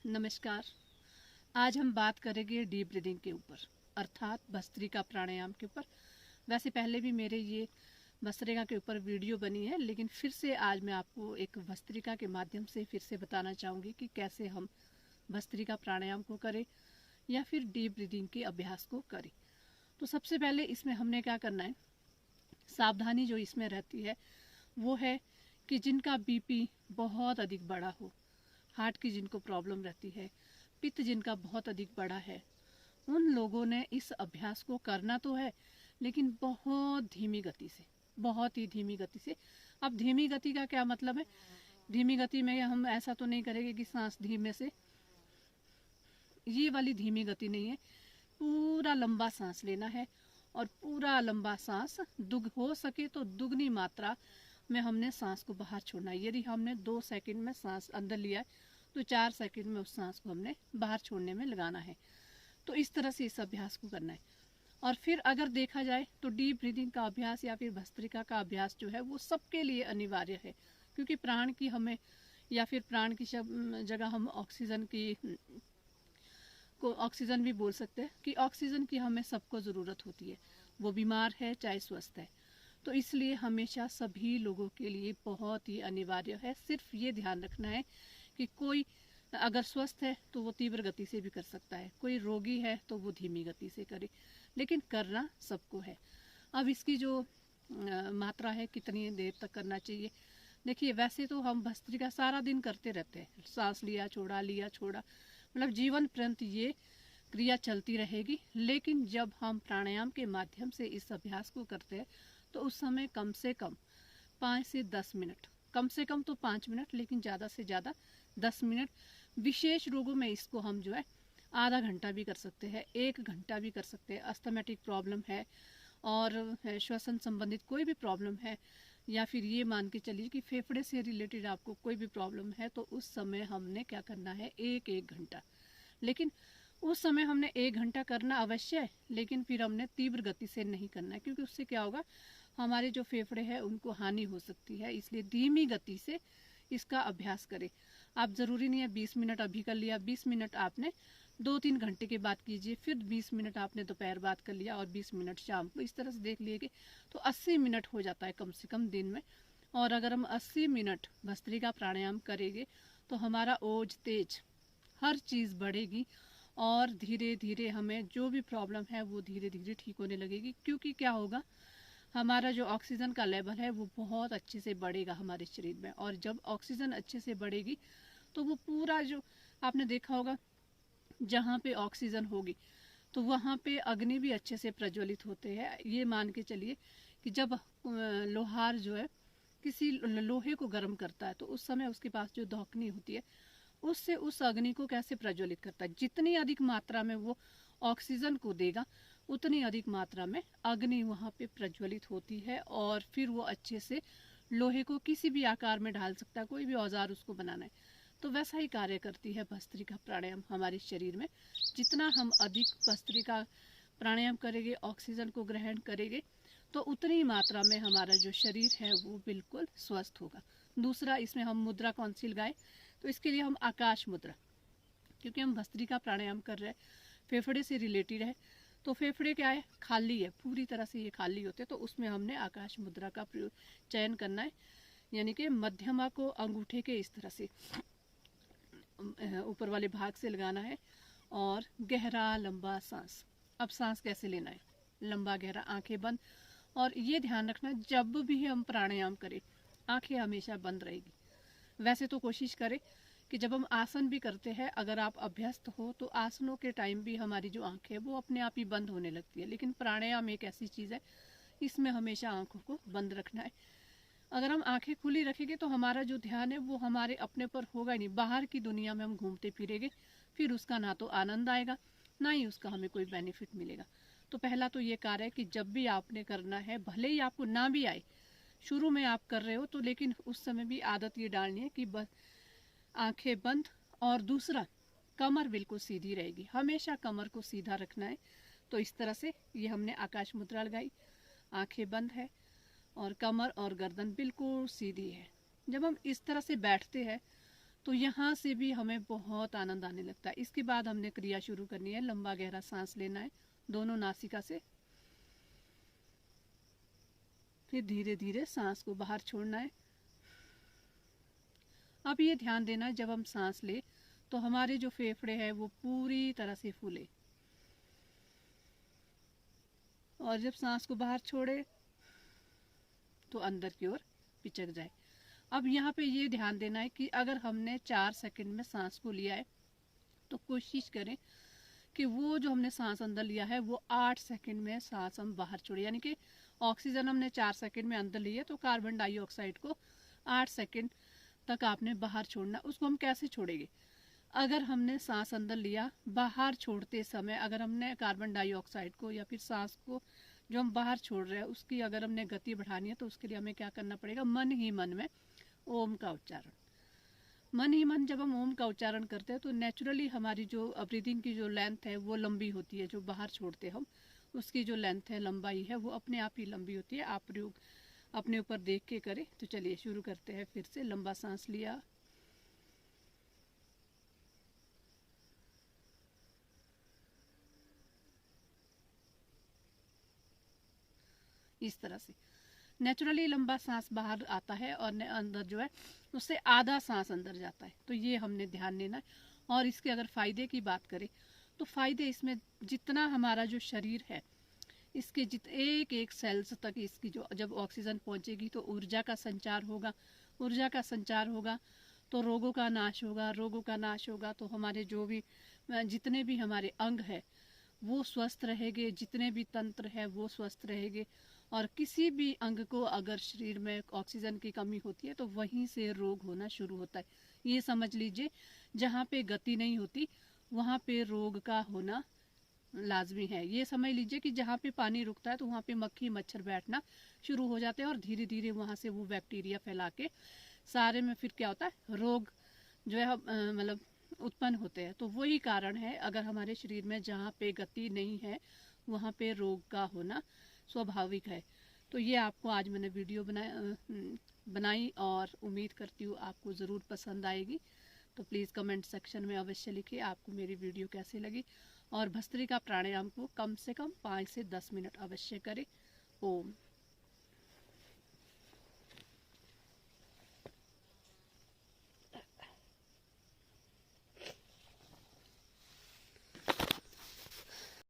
नमस्कार। आज हम बात करेंगे डीप ब्रीदिंग के ऊपर, अर्थात भस्त्रिका प्राणायाम के ऊपर। वैसे पहले भी मेरे ये भस्त्रिका के ऊपर वीडियो बनी है, लेकिन फिर से आज मैं आपको एक भस्त्रिका के माध्यम से फिर से बताना चाहूँगी कि कैसे हम भस्त्रिका प्राणायाम को करें या फिर डीप ब्रीदिंग के अभ्यास को करें। तो सबसे पहले इसमें हमने क्या करना है, सावधानी जो इसमें रहती है वो है कि जिनका बीपी बहुत अधिक बढ़ा हो, हार्ट की जिनको प्रॉब्लम रहती है, पित्त जिनका बहुत अधिक बढ़ा है, उन लोगों ने इस अभ्यास को करना तो है, लेकिन बहुत धीमी गति से, बहुत ही धीमी गति से। अब धीमी गति का क्या मतलब है? धीमी गति में हम ऐसा तो नहीं करेंगे कि सांस धीमे से, ये वाली धीमी गति नहीं है। पूरा लंबा सांस लेना है और पूरा लंबा सांस हो सके तो दुगनी मात्रा में हमने सांस को बाहर छोड़ना है। यदि हमने 2 सेकंड में सांस अंदर लिया है तो 4 सेकंड में उस सांस को हमने बाहर छोड़ने में लगाना है। तो इस तरह से इस अभ्यास को करना है। और फिर अगर देखा जाए तो डीप ब्रीदिंग का अभ्यास या फिर भस्त्रिका का अभ्यास जो है वो सबके लिए अनिवार्य है, क्योंकि प्राण की हमें या फिर प्राण की जगह हम ऑक्सीजन भी बोल सकते हैं कि ऑक्सीजन की हमें सबको ज़रूरत होती है, वो बीमार है चाहे स्वस्थ है। तो इसलिए हमेशा सभी लोगों के लिए बहुत ही अनिवार्य है। सिर्फ ये ध्यान रखना है कि कोई अगर स्वस्थ है तो वो तीव्र गति से भी कर सकता है, कोई रोगी है तो वो धीमी गति से करे, लेकिन करना सबको है। अब इसकी जो मात्रा है, कितनी देर तक करना चाहिए, देखिए वैसे तो हम भस्त्रिका सारा दिन करते रहते हैं, सांस लिया छोड़ा, मतलब जीवन पर्यंत ये क्रिया चलती रहेगी। लेकिन जब हम प्राणायाम के माध्यम से इस अभ्यास को करते हैं तो उस समय कम से कम 5 से 10 मिनट, कम से कम तो 5 मिनट, लेकिन ज़्यादा से ज़्यादा 10 मिनट। विशेष रोगों में इसको हम जो है आधा घंटा भी कर सकते हैं, 1 घंटा भी कर सकते हैं। अस्थमैटिक प्रॉब्लम है और श्वसन संबंधित कोई भी प्रॉब्लम है, या फिर ये मान के चलिए कि फेफड़े से रिलेटेड आपको कोई भी प्रॉब्लम है, तो उस समय हमने क्या करना है, 1 घंटा। लेकिन उस समय हमने 1 घंटा करना अवश्य है, लेकिन फिर हमने तीव्र गति से नहीं करना है, क्योंकि उससे क्या होगा, हमारे जो फेफड़े हैं उनको हानि हो सकती है। इसलिए धीमी गति से इसका अभ्यास करें। आप ज़रूरी नहीं है 20 मिनट अभी कर लिया, 20 मिनट आपने 2-3 घंटे के बाद कीजिए, फिर 20 मिनट आपने दोपहर बाद कर लिया और 20 मिनट शाम को। इस तरह से देख लिए तो 80 मिनट हो जाता है कम से कम दिन में। और अगर हम 80 मिनट भस्त्रिका प्राणायाम करेंगे तो हमारा ओज तेज हर चीज़ बढ़ेगी और धीरे धीरे हमें जो भी प्रॉब्लम है वो धीरे धीरे ठीक होने लगेगी। क्योंकि क्या होगा, हमारा जो ऑक्सीजन का लेवल है वो बहुत अच्छे से बढ़ेगा हमारे शरीर में, और जब ऑक्सीजन अच्छे से बढ़ेगी तो वो पूरा जो आपने देखा होगा, जहाँ पे ऑक्सीजन होगी तो वहाँ पे अग्नि भी अच्छे से प्रज्वलित होते हैं। ये मान के चलिए कि जब लोहार जो है किसी लोहे को गर्म करता है तो उस समय उसके पास जो धौकनी होती है उससे उस अग्नि को कैसे प्रज्वलित करता है, जितनी अधिक मात्रा में वो ऑक्सीजन को देगा उतनी अधिक मात्रा में अग्नि वहाँ पे प्रज्वलित होती है, और फिर वो अच्छे से लोहे को किसी भी आकार में ढाल सकता है, कोई भी औजार उसको बनाना है। तो वैसा ही कार्य करती है भस्त्रिका प्राणायाम हमारे शरीर में। जितना हम अधिक भस्त्रिका प्राणायाम करेंगे, ऑक्सीजन को ग्रहण करेंगे, तो उतनी मात्रा में हमारा जो शरीर है वो बिल्कुल स्वस्थ होगा। दूसरा, इसमें हम मुद्रा कौन सी लगाएं, तो इसके लिए हम आकाश मुद्रा, क्योंकि हम भस्त्रिका प्राणायाम कर रहे हैं, फेफड़े से रिलेटेड है, तो फेफड़े क्या है, खाली है, पूरी तरह से ये खाली होते हैं, तो उसमें हमने आकाश मुद्रा का चयन करना है। यानी कि मध्यमा को अंगूठे के इस तरह से ऊपर वाले भाग से लगाना है और गहरा लंबा सांस। अब सांस कैसे लेना है, लंबा गहरा, आंखें बंद। और ये ध्यान रखना, जब भी हम प्राणायाम करें आंखें हमेशा बंद रहेगी। वैसे तो कोशिश करें कि जब हम आसन भी करते हैं, अगर आप अभ्यस्त हो तो आसनों के टाइम भी हमारी जो आंखें है वो अपने आप ही बंद होने लगती है, लेकिन प्राणायाम एक ऐसी चीज़ है इसमें हमेशा आंखों को बंद रखना है। अगर हम आंखें खुली रखेंगे तो हमारा जो ध्यान है वो हमारे अपने पर होगा ही नहीं, बाहर की दुनिया में हम घूमते फिरेंगे, फिर उसका ना तो आनंद आएगा ना ही उसका हमें कोई बेनिफिट मिलेगा। तो पहला तो ये कार्य है कि जब भी आपने करना है, भले ही आपको ना भी आए, शुरू में आप कर रहे हो तो, लेकिन उस समय भी आदत ये डालनी है कि बस आंखें बंद। और दूसरा, कमर बिल्कुल सीधी रहेगी, हमेशा कमर को सीधा रखना है। तो इस तरह से ये हमने आकाश मुद्रा लगाई, आंखें बंद है और कमर और गर्दन बिल्कुल सीधी है। जब हम इस तरह से बैठते हैं तो यहाँ से भी हमें बहुत आनंद आने लगता है। इसके बाद हमने क्रिया शुरू करनी है। लंबा गहरा सांस लेना है दोनों नासिका से, फिर धीरे धीरे सांस को बाहर छोड़ना है। अब ये ध्यान देना है, जब हम सांस ले तो हमारे जो फेफड़े हैं वो पूरी तरह से फूले, और जब सांस को बाहर छोड़े तो अंदर की ओर पिचक जाए। अब यहाँ पे ये ध्यान देना है कि अगर हमने 4 सेकंड में सांस को लिया है तो कोशिश करें कि वो जो हमने सांस अंदर लिया है वो 8 सेकंड में सांस हम बाहर छोड़े। यानी कि ऑक्सीजन हमने 4 सेकंड में अंदर ली है तो कार्बन डाइऑक्साइड को 8 सेकंड तक आपने बाहर छोड़ना। उसको हम कैसे छोड़ेंगे? अगर हमने सांस अंदर लिया, बाहर छोड़ते समय अगर हमने कार्बन डाइऑक्साइड को या फिर सांस को जो हम बाहर छोड़ रहे हैं उसकी अगर हमने गति बढ़ानी है तो उसके लिए हमें क्या करना पड़ेगा? मन ही मन में ओम का उच्चारण। मन ही मन जब हम ओम का उच्चारण करते हैं तो नेचुरली हमारी जो ब्रीदिंग की जो लेंथ है वो लंबी होती है। जो बाहर छोड़ते हम उसकी जो लेंथ है, लंबाई है, वो अपने आप ही लंबी होती है। आप प्रयोग अपने ऊपर देख के करें। तो चलिए शुरू करते हैं। फिर से लंबा सांस लिया, इस तरह से नेचुरली लंबा सांस बाहर आता है और अंदर जो है उससे आधा सांस अंदर जाता है। तो ये हमने ध्यान देना है। और इसके अगर फायदे की बात करें तो फायदे इसमें जितना हमारा जो शरीर है इसके एक एक सेल्स तक इसकी जो जब ऑक्सीजन पहुंचेगी तो ऊर्जा का संचार होगा। ऊर्जा का संचार होगा तो रोगों का नाश होगा। रोगों का नाश होगा तो हमारे जो भी जितने भी हमारे अंग है वो स्वस्थ रहेंगे, जितने भी तंत्र है वो स्वस्थ रहेंगे। और किसी भी अंग को अगर शरीर में ऑक्सीजन की कमी होती है तो वहीं से रोग होना शुरू होता है। ये समझ लीजिए, जहाँ पे गति नहीं होती वहाँ पे रोग का होना लाजमी है। ये समझ लीजिए कि जहाँ पे पानी रुकता है तो वहाँ पे मक्खी मच्छर बैठना शुरू हो जाते हैं और धीरे धीरे वहाँ से वो बैक्टीरिया फैला के सारे में फिर क्या होता है, रोग जो है मतलब उत्पन्न होते हैं। तो वही कारण है, अगर हमारे शरीर में जहाँ पे गति नहीं है वहाँ पे रोग का होना स्वाभाविक है। तो ये आपको आज मैंने वीडियो बनाई और उम्मीद करती हूँ आपको ज़रूर पसंद आएगी। तो प्लीज़ कमेंट सेक्शन में अवश्य लिखिए आपको मेरी वीडियो कैसी लगी। और भस्त्रिका प्राणायाम को कम से कम 5 से 10 मिनट अवश्य करें। ओम।